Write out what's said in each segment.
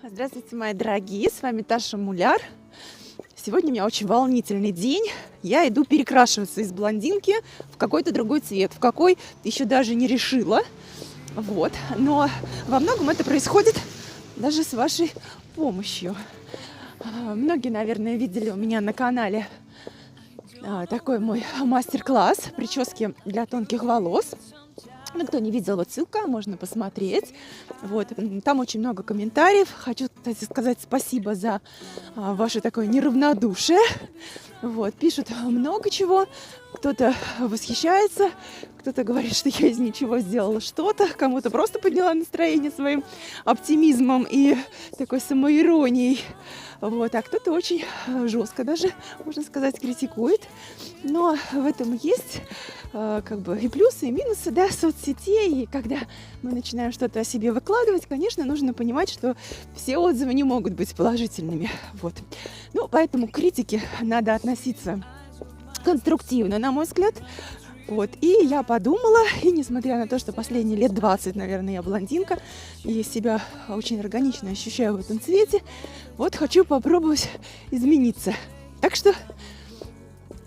Здравствуйте, мои дорогие, с вами Таша Муляр. Сегодня у меня очень волнительный день. Я иду перекрашиваться из блондинки в какой-то другой цвет, в какой еще даже не решила. Вот. Но во многом это происходит даже с вашей помощью. Многие, наверное, видели у меня на канале такой мой мастер-класс прически для тонких волос. Ну, кто не видел, вот ссылка, можно посмотреть. Вот, там очень много комментариев. Хочу, кстати, сказать спасибо за ваше такое неравнодушие. Вот, пишут много чего. Кто-то восхищается, кто-то говорит, что я из ничего сделала что-то. Кому-то просто подняла настроение своим оптимизмом и такой самоиронией. Вот, а кто-то очень жестко даже, можно сказать, критикует. Но в этом есть как бы и плюсы, и минусы, да, соцсетей. И когда мы начинаем что-то о себе выкладывать, конечно, нужно понимать, что все отзывы не могут быть положительными. Вот. Ну, поэтому к критике надо относиться конструктивно, на мой взгляд. Вот. И я подумала, и несмотря на то, что последние лет 20, наверное, я блондинка, и себя очень органично ощущаю в этом цвете, вот хочу попробовать измениться. Так что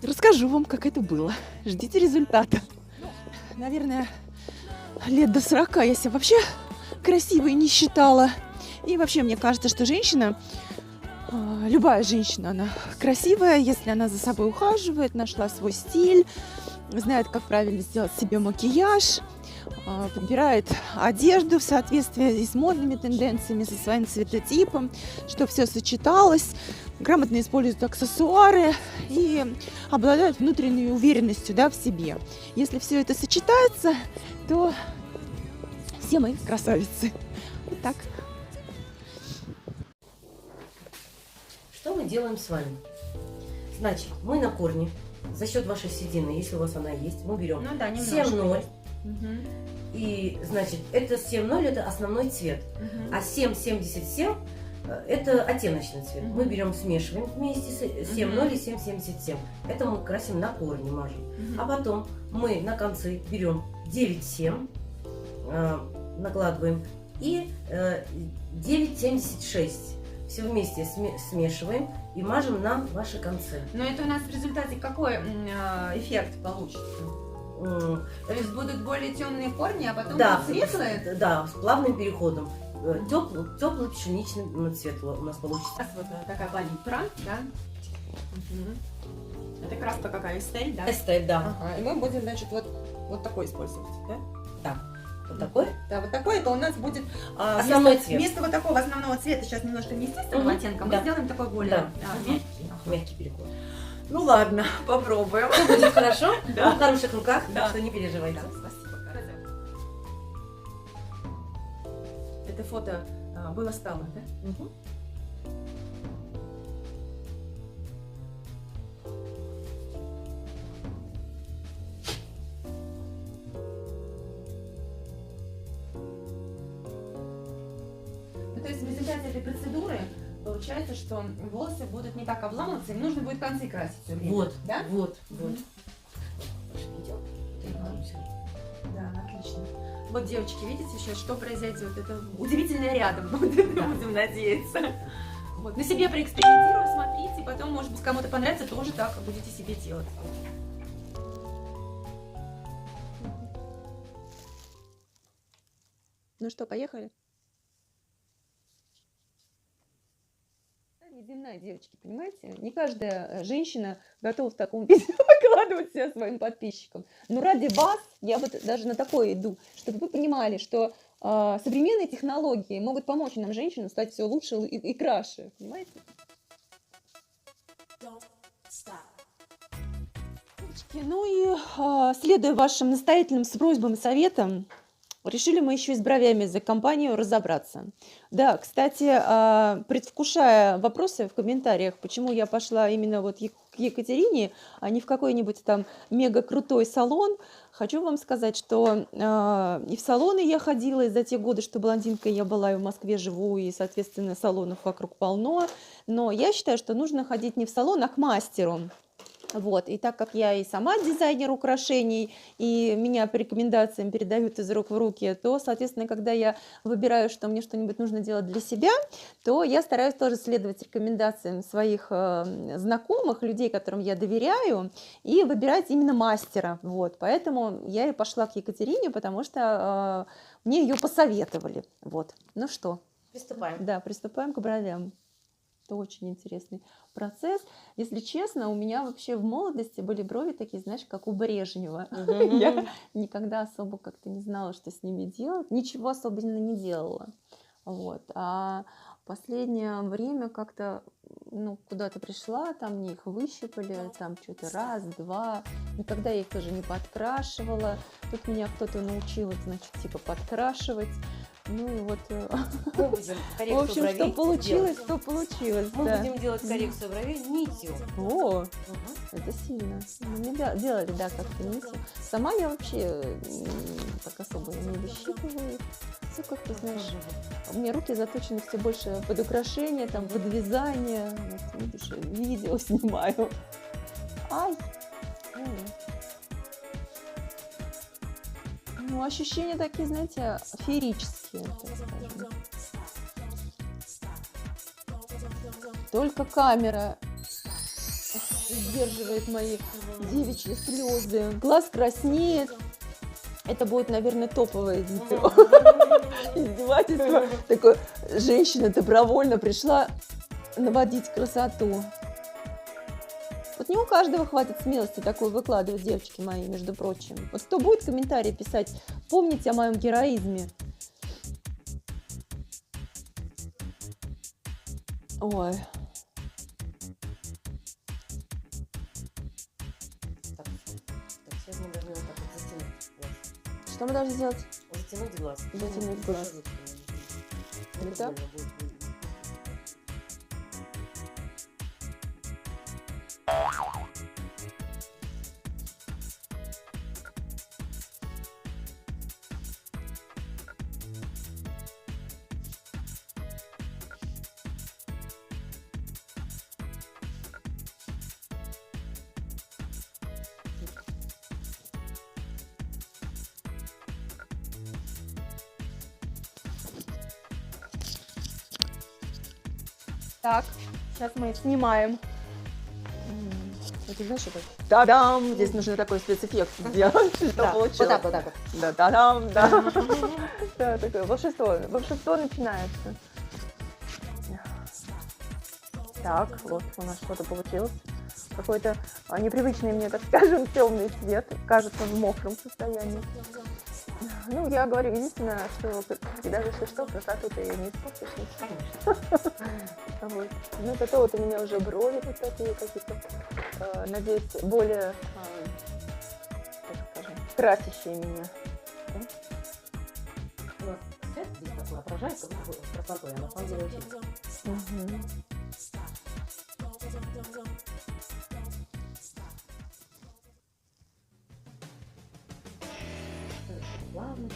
расскажу вам, как это было. Ждите результата. Наверное, лет до 40 я себя вообще красивой не считала. И вообще, мне кажется, что женщина, любая женщина, она красивая, если она за собой ухаживает, нашла свой стиль, знает, как правильно сделать себе макияж, подбирает одежду в соответствии с модными тенденциями, со своим цветотипом, чтобы все сочеталось, грамотно используют аксессуары и обладают внутренней уверенностью, да, в себе. Если все это сочетается, то все мои красавицы. Вот так. Что мы делаем с вами? Значит, мы на корне. За счет вашей седины, если у вас она есть, мы берем 7,0. И, значит, это 7,0 это основной цвет. А 7,77 это оттеночный цвет. Мы берем, смешиваем вместе с 7,0 и 7,77. Это мы красим на корне, мажем. А потом мы на концы берем 9,7, накладываем, и 9,76. Все вместе смешиваем и мажем на ваши концы. Но это у нас в результате какой эффект получится? То есть будут более темные корни, а потом светлые? Да, с плавным переходом. Теплый пшеничный цвет у нас получится. Вот такая палитра, да? Это краска какая? Эстель, да? Эстель, да. Ага. И мы будем, значит, вот такой использовать, да? Да. Вот такой? Да, вот такой, это у нас будет основной цвет. Вместо вот такого основного цвета, сейчас немножко неестественного оттенка, мы сделаем такой более мягкий переход. Ну ладно, попробуем. Все будет хорошо, Да. в хороших руках, Да. так что не переживайте. Да, спасибо. Это фото было-стало, да? Угу. То есть в результате этой процедуры получается, что волосы будут не так обламываться, им нужно будет концы красить все время. Вот, да? вот. Да, отлично. Вот, девочки, видите сейчас, что произойдет? Это удивительное рядом, будем надеяться. Вот. На себе проэкспериментируем, смотрите, потом, может быть, кому-то понравится, тоже так будете себе делать. Ну что, поехали? Неземная, девочки, понимаете? Не каждая женщина готова в таком виде выкладывать себя своим подписчикам. Но ради вас я вот даже на такое иду, чтобы вы понимали, что современные технологии могут помочь нам, женщинам, стать все лучше и краше. Понимаете? Девочки, ну и следуя вашим настоятельным просьбам и советам, решили мы еще и с бровями за компанию разобраться. Да, кстати, предвкушая вопросы в комментариях, почему я пошла именно вот к Екатерине, а не в какой-нибудь там мега крутой салон, хочу вам сказать, что и в салоны я ходила, и за те годы, что блондинкой я была, и в Москве живу, и, соответственно, салонов вокруг полно. Но я считаю, что нужно ходить не в салон, а к мастеру. Вот, и так как я и сама дизайнер украшений, и меня по рекомендациям передают из рук в руки, то, соответственно, когда я выбираю, что мне что-нибудь нужно делать для себя, то я стараюсь тоже следовать рекомендациям своих знакомых, людей, которым я доверяю, и выбирать именно мастера. Вот, поэтому я и пошла к Екатерине, потому что мне ее посоветовали. Вот, ну что? Приступаем. Да, приступаем к бровям. Это очень интересный процесс. Если честно, у меня вообще в молодости были брови такие, знаешь, как у Брежнева. Я никогда особо как-то не знала, что с ними делать. Ничего особенно не делала. Вот. А последнее время как-то, ну, куда-то пришла, там мне их выщипали, там что-то раз, два. Никогда я их тоже не подкрашивала. Тут меня кто-то научил, значит, типа подкрашивать. Ну и вот, Мы будем коррекцию в общем, бровей что получилось, делать. то получилось. Мы Да. будем делать коррекцию бровей нитью. О, это сильно. Мы делали, да, как-то нитью. Сама я вообще так особо не выщипываю. Все как-то, знаешь, у меня руки заточены все больше под украшения, там, под вязание. Вот, видишь, видео снимаю. Ай! Ну, ощущения такие, знаете, феерические, так скажем. Только камера сдерживает мои девичьи слезы. Глаз краснеет. Это будет, наверное, топовое видео. Издевательство. Такое, женщина добровольно пришла наводить красоту. Вот не у каждого хватит смелости такое выкладывать, девочки мои, между прочим. Вот кто будет комментарии писать, помните о моем героизме. Ой. Так, сейчас мы должны вот так вот затянуть глаз. Что мы должны сделать? Затянуть глаз. Затянуть глаз. Это Вот так? больно будет. Так, сейчас мы снимаем. Это знаешь, это та-дам! Здесь нужно такой спецэффект сделать, что Да, получилось. вот так, вот так вот. Да, та-дам, да. Да, такое волшебство. Волшебство начинается. Так, вот у нас что-то получилось. Какой-то непривычный мне, так скажем, темный цвет. Кажется, в мокром состоянии. Ну, я говорю, единственное, что даже если что, красоту ты не испортишь, конечно. Вот. Ну, это вот у меня уже брови вот такие какие-то, надеюсь, более, так скажем, красящие меня. У нас цвет здесь такой отражает красотой, а на самом деле очень. Плавно.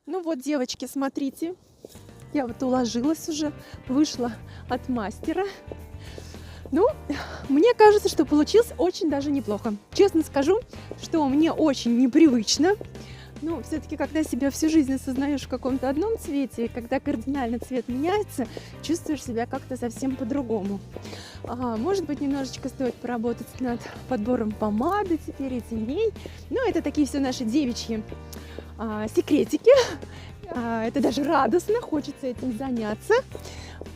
Ну вот, девочки, смотрите, я вот уложилась уже, вышла от мастера. Ну, мне кажется, что получилось очень даже неплохо. Честно скажу, что мне очень непривычно. Но все-таки, когда себя всю жизнь осознаешь в каком-то одном цвете, когда кардинально цвет меняется, чувствуешь себя как-то совсем по-другому. Может быть, немножечко стоит поработать над подбором помады теперь и теней. Но это такие все наши девичьи секретики. Это даже радостно, хочется этим заняться.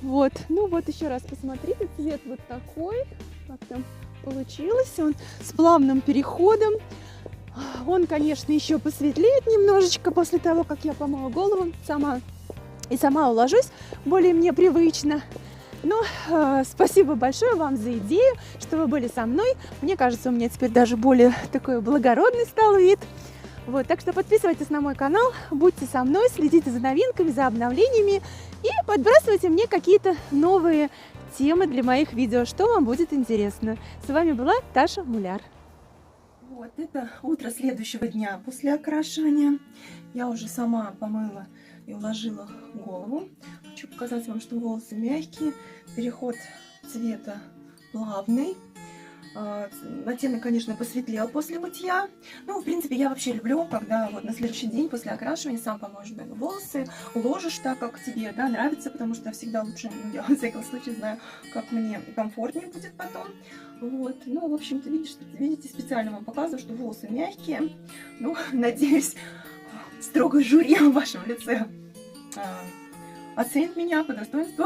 Вот, ну вот еще раз посмотрите, цвет вот такой, как там получилось, он с плавным переходом. Он, конечно, еще посветлеет немножечко после того, как я помою голову сама уложусь, более мне привычно. Но спасибо большое вам за идею, что вы были со мной. Мне кажется, у меня теперь даже более такой благородный стал вид. Вот, так что подписывайтесь на мой канал, будьте со мной, следите за новинками, за обновлениями и подбрасывайте мне какие-то новые темы для моих видео, что вам будет интересно. С вами была Таша Муляр. Вот, это утро следующего дня после окрашивания. Я уже сама помыла и уложила голову. Хочу показать вам, что волосы мягкие, переход цвета плавный. Оттенок, конечно, посветлел после мытья. Ну, в принципе, я вообще люблю, когда вот на следующий день после окрашивания сам помоешь волосы, уложишь так, как тебе, да, нравится, потому что всегда лучше, ну, я, во всяком случае, знаю, как мне комфортнее будет потом. Вот, ну, в общем-то, видите, специально вам показываю, что волосы мягкие. Ну, надеюсь, строгое жюри в вашем лице оценит меня по достоинству.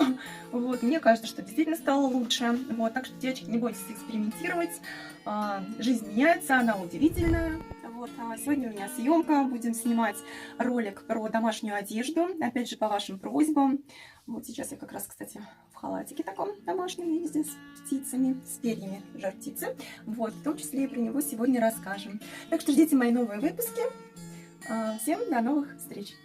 Вот, мне кажется, что действительно стало лучше. Вот, так что, девочки, не бойтесь экспериментировать. Жизнь меняется, она удивительная. Вот, сегодня у меня съемка. Будем снимать ролик про домашнюю одежду. Опять же, по вашим просьбам. Вот сейчас я как раз, кстати, в халатике таком домашнем, видите, с птицами, с перьями жар птицы. Вот, в том числе и про него сегодня расскажем. Так что ждите мои новые выпуски. Всем до новых встреч!